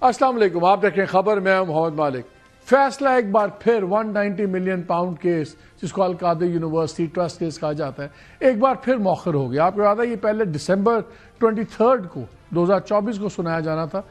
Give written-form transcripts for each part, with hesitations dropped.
السلام علیکم، آپ دیکھ رہے ہیں خبر، میں محمد مالک۔ فیصلہ ایک بار پھر 190 ملین پاؤنڈ کیس، جس کو القادر یونیورسٹی ٹرسٹ کیس کہا جاتا ہے، ایک بار پھر مؤخر ہو گیا۔ آپ کو یاد ہے یہ پہلے دسمبر 23 کو 2024 کو سنایا جانا تھا۔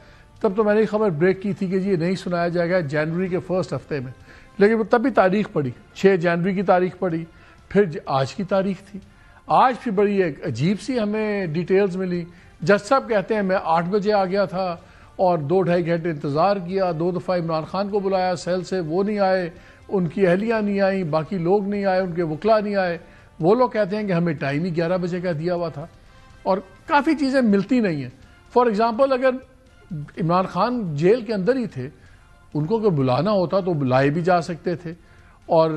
تب تو میں نے خبر بریک کی تھی کہ یہ نہیں سنایا جائے گا جنوری کے فرسٹ ہفتے میں، لیکن تب بھی تاریخ پڑی، 6 جنوری کی تاریخ پڑی، پھر آج کی تاریخ تھی۔ آج بھی بڑی ایک عجیب سی ہمیں ڈیٹیلز ملی۔ جج صاحب کہتے ہیں میں 8 بجے آ گیا تھا اور 2-2.5 گھنٹے انتظار کیا، 2 دفعہ عمران خان کو بلایا سیل سے، وہ نہیں آئے، ان کی اہلیہ نہیں آئیں، باقی لوگ نہیں آئے، ان کے وکلا نہیں آئے۔ وہ لوگ کہتے ہیں کہ ہمیں ٹائم ہی 11 بجے کا دیا ہوا تھا، اور کافی چیزیں ملتی نہیں ہیں۔ فار ایگزامپل، اگر عمران خان جیل کے اندر ہی تھے، ان کو اگر بلانا ہوتا تو بلائے بھی جا سکتے تھے۔ اور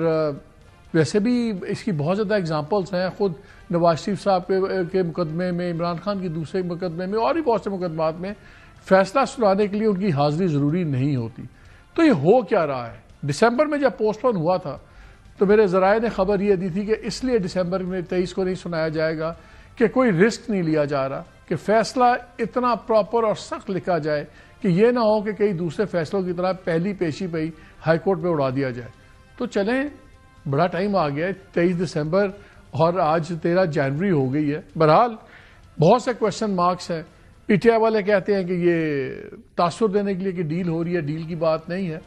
ویسے بھی اس کی بہت زیادہ اگزامپلس ہیں، خود نواز شریف صاحب کے مقدمے میں، عمران خان کے دوسرے مقدمے میں، اور بھی بہت سے مقدمات میں فیصلہ سنانے کے لیے ان کی حاضری ضروری نہیں ہوتی۔ تو یہ ہو کیا رہا ہے؟ دسمبر میں جب پوسٹ پون ہوا تھا تو میرے ذرائع نے خبر یہ دی تھی کہ اس لیے دسمبر میں 23 کو نہیں سنایا جائے گا کہ کوئی رسک نہیں لیا جا رہا کہ فیصلہ اتنا پراپر اور سخت لکھا جائے کہ یہ نہ ہو کہ کئی دوسرے فیصلوں کی طرح پہلی پیشی پہ ہی ہائی کورٹ پہ اڑا دیا جائے۔ تو چلیں، بڑا ٹائم آ گیا ہے، 23 دسمبر اور آج 13 جنوری ہو گئی ہے۔ بہرحال بہت سے کویشچن مارکس ہیں۔ پی ٹی آئی والے کہتے ہیں کہ یہ تاثر دینے کے لیے کہ ڈیل ہو رہی ہے، ڈیل کی بات نہیں ہے،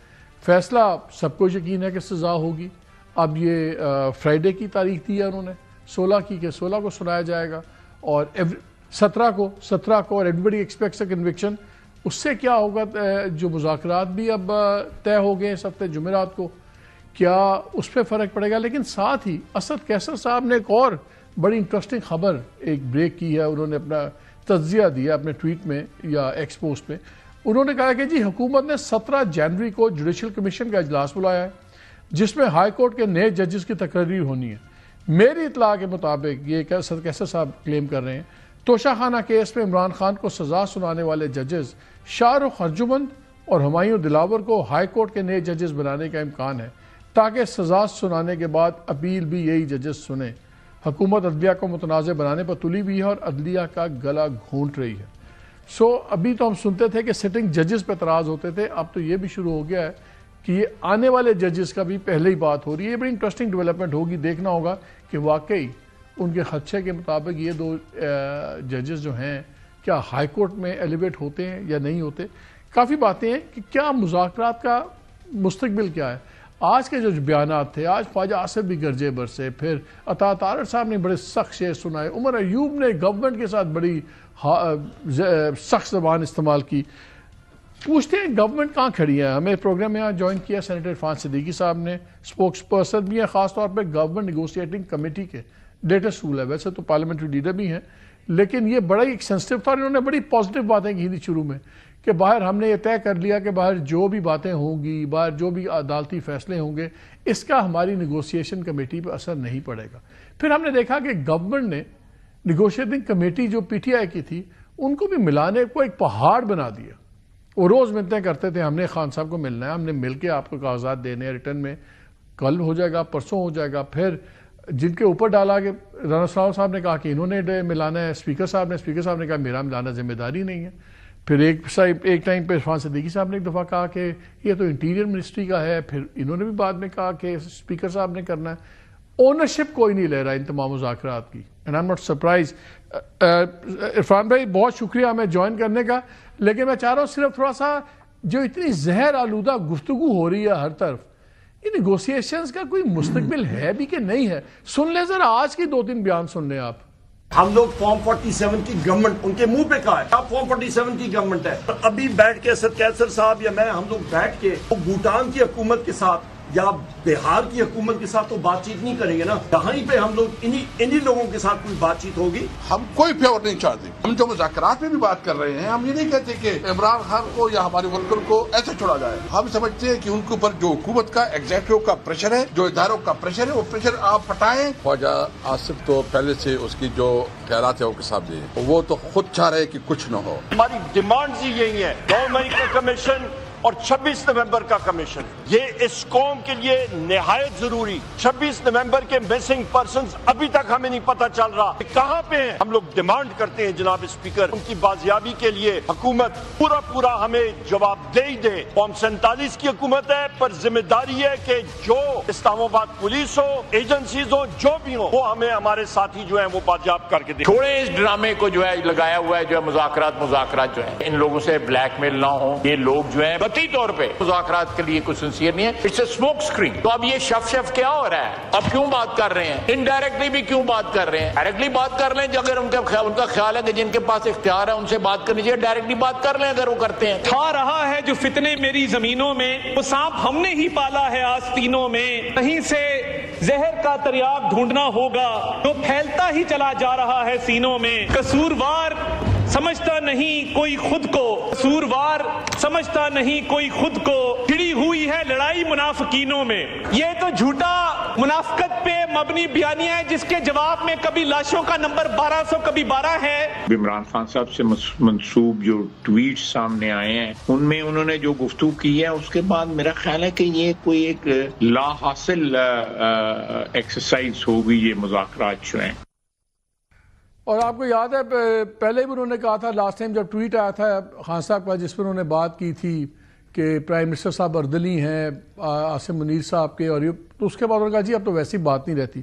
فیصلہ سب کو یقین ہے کہ سزا ہوگی۔ اب یہ فرائیڈے کی تاریخ دی ہے انہوں نے 16 کی، کہ 16 کو سنایا جائے گا، اور 17 کو اور ایوری بڈی ایکسپیکٹس اے کنوکشن۔ اس سے کیا ہوگا؟ جو مذاکرات بھی اب طے ہو گئے اس ہفتے جمعرات کو، کیا اس پہ فرق پڑے گا؟ لیکن ساتھ ہی اسد کیسر صاحب نے ایک اور بڑی انٹرسٹنگ خبر ایک بریک کی ہے، انہوں نے اپنا تجزیہ دیا اپنے ٹویٹ میں یا ایکس پوسٹ پہ۔ انہوں نے کہا کہ جی حکومت نے 17 جنوری کو جوڈیشل کمیشن کا اجلاس بلایا ہے، جس میں ہائی کورٹ کے نئے ججز کی تقرری ہونی ہے۔ میری اطلاع کے مطابق، یہ اسد کیسر صاحب کلیم کر رہے ہیں، توشہ خانہ کیس میں عمران خان کو سزا سنانے والے ججز شاہ رخ ارجمند اور ہمایوں دلاور کو ہائی کورٹ کے نئے ججز بنانے کا امکان ہے، تاکہ سزا سنانے کے بعد اپیل بھی یہی ججز سنیں۔ حکومت عدلیہ کو متنازع بنانے پر تلی بھی ہے اور عدلیہ کا گلا گھونٹ رہی ہے۔ ابھی تو ہم سنتے تھے کہ سٹنگ ججز پہ اعتراض ہوتے تھے، اب تو یہ بھی شروع ہو گیا ہے کہ یہ آنے والے ججز کا بھی پہلے ہی بات ہو رہی ہے۔ یہ بڑی انٹرسٹنگ ڈیولپمنٹ ہوگی، دیکھنا ہوگا کہ واقعی ان کے خدشے کے مطابق یہ 2 ججز جو ہیں کیا ہائی کورٹ میں ایلیویٹ ہوتے ہیں یا نہیں ہوتے۔ کافی باتیں ہیں کہ کیا مذاکرات کا مستقبل کیا ہے۔ آج کے جو بیانات تھے، آج خواجہ آصف بھی گرجے برسے، پھر عطا طارق صاحب نے بڑے سخت شعر سنائے، عمر ایوب نے گورنمنٹ کے ساتھ بڑی سخت زبان استعمال کی۔ پوچھتے ہیں گورنمنٹ کہاں کھڑی ہے؟ ہمیں پروگرام میں یہاں جوائن کیا سینیٹر عرفان صدیقی صاحب نے، سپوکس پرسن بھی ہیں خاص طور پہ گورنمنٹ نیگوشیٹنگ کمیٹی کے، لیٹسٹ رول ہے، ویسے تو پارلیمنٹری لیڈر بھی ہیں، لیکن یہ بڑا ایک سینسٹیو تھا۔ انہوں نے بڑی پازیٹیو باتیں کی تھی شروع میں کہ باہر ہم نے یہ طے کر لیا کہ باہر جو بھی باتیں ہوں گی، باہر جو بھی عدالتی فیصلے ہوں گے، اس کا ہماری نیگوشیشن کمیٹی پہ اثر نہیں پڑے گا۔ پھر ہم نے دیکھا کہ گورنمنٹ نے نیگوشیٹنگ کمیٹی جو پی ٹی آئی کی تھی، ان کو بھی ملانے کو ایک پہاڑ بنا دیا۔ وہ روز ملتے کرتے تھے، ہم نے خان صاحب کو ملنا ہے، ہم نے مل کے آپ کو کاغذات دینے ہیں ریٹرن میں، کل ہو جائے گا، پرسوں ہو جائے گا۔ پھر جن کے اوپر ڈالا کہ رانا صاحب نے کہا کہ انہوں نے ملانا ہے، اسپیکر صاحب نے کہا میرا ملانا ذمہ داری نہیں ہے۔ پھر ایک ٹائم پہ عرفان صدیقی صاحب نے ایک دفعہ کہا کہ یہ تو انٹیریئر منسٹری کا ہے، پھر انہوں نے بھی بعد میں کہا کہ اسپیکر صاحب نے کرنا ہے۔ اونرشپ کوئی نہیں لے رہا ان تمام مذاکرات کی، and I am not surprise. Irfan بھائی بہت شکریہ ہمیں جوائن کرنے کا، لیکن میں چاہ رہا ہوں صرف تھوڑا سا، جو اتنی زہر آلودہ گفتگو ہو رہی ہے ہر طرف، یہ نیگوسیشنز کا کوئی مستقبل ہے بھی کہ نہیں ہے؟ سن لیں ذرا آج کی 2-3 بیان سن لیں آپ۔ ہم لوگ فارم 47 کی گورنمنٹ، ان کے منہ پہ کہا ہے آپ فارم 47 کی گورنمنٹ ہے۔ ابھی بیٹھ کے اسد کیسر صاحب یا میں، ہم لوگ بیٹھ کے بھوٹان کی حکومت کے ساتھ یا بہار کی حکومت کے ساتھ تو بات چیت نہیں کریں گے نا، یہاں پہ ہم لوگ انہی لوگوں کے ساتھ کوئی بات چیت ہوگی۔ ہم کوئی فیور نہیں چاہتے۔ ہم جو مذاکرات میں بھی بات کر رہے ہیں، ہم یہ نہیں کہتے کہ عمران خان کو یا ہمارے ورکر کو ایسے چھوڑا جائے۔ ہم سمجھتے ہیں کہ ان کے اوپر جو حکومت کا ایگزیکٹو کا پریشر ہے، جو اداروں کا پریشر ہے، وہ پریشر آپ ہٹائیں۔ خواجہ آصف تو پہلے سے اس کی جو خیالات ہے وہ کے ساتھ دیں، وہ تو خود چاہ رہے کہ کچھ نہ ہو۔ ہماری ڈیمانڈز ہی یہی ہے، 9 مئی کا کمیشن، اور 26 نومبر کا کمیشن. یہ اس قوم کے لیے نہایت ضروری. 26 نومبر کے مسنگ پرسنز ابھی تک ہمیں نہیں پتہ چل رہا کہ کہاں پہ ہیں. ہم لوگ ڈیمانڈ کرتے ہیں جناب اسپیکر ان کی بازیابی کے لیے حکومت پورا ہمیں جواب دے دے. قوم 47 کی حکومت ہے پر ذمہ داری ہے کہ جو اسلام آباد پولیس ہو ایجنسیز ہو جو بھی ہو وہ ہمیں ہمارے ساتھی جو ہیں وہ بازیاب کر کے دیں. چھوڑے اس ڈرامے کو جو ہے لگایا ہوا ہے جو ہے مذاکرات جو ہے ان لوگوں سے بلیک میل نہ ہو. یہ لوگ جو ہیں قطعی طور پہ مذاکرات کے لیے کوئی سنسیئر نہیں ہے. It's a smoke screen. تو اب یہ شف کیا ہو رہا ہے؟ اب کیوں بات کر رہے ہیں؟ انڈائریکٹلی بھی کیوں بات کر رہے ہیں؟ ڈائریکٹلی بات کر لیں اگر ان کا خیال ہے کہ جن کے پاس اختیار ہے ان سے بات کرنی چاہیے. ڈائریکٹلی بات کر لیں اگر وہ کرتے ہیں. تھا رہا ہے جو فتنے میری زمینوں میں وہ سانپ ہم نے ہی پالا ہے آستینوں میں. کہیں سے زہر کا تریاق ڈھونڈنا ہوگا جو پھیلتا ہی چلا جا رہا ہے سینوں میں. قصوروار سمجھتا نہیں کوئی خود کو قصوروار سمجھتا نہیں کوئی خود کو. چھڑی ہوئی ہے لڑائی منافقینوں میں. یہ تو جھوٹا منافقت پہ مبنی بیانیہ ہے جس کے جواب میں کبھی لاشوں کا نمبر 1200 کبھی 12 ہے. عمران خان صاحب سے منسوب جو ٹویٹ سامنے آئے ہیں ان میں انہوں نے جو گفتگو کی ہے اس کے بعد میرا خیال ہے کہ یہ کوئی ایک لا حاصل ایکسرسائز ہوگی یہ مذاکرات جو ہیں. اور آپ کو یاد ہے پہلے بھی انہوں نے کہا تھا لاسٹ ٹائم جب ٹویٹ آیا تھا خان صاحب کا جس پر انہوں نے بات کی تھی کہ پرائم منسٹر صاحب اردلی ہیں عاصم منیر صاحب کے اور یہ تو اس کے بعد انہوں نے کہا جی اب تو ویسی بات نہیں رہتی.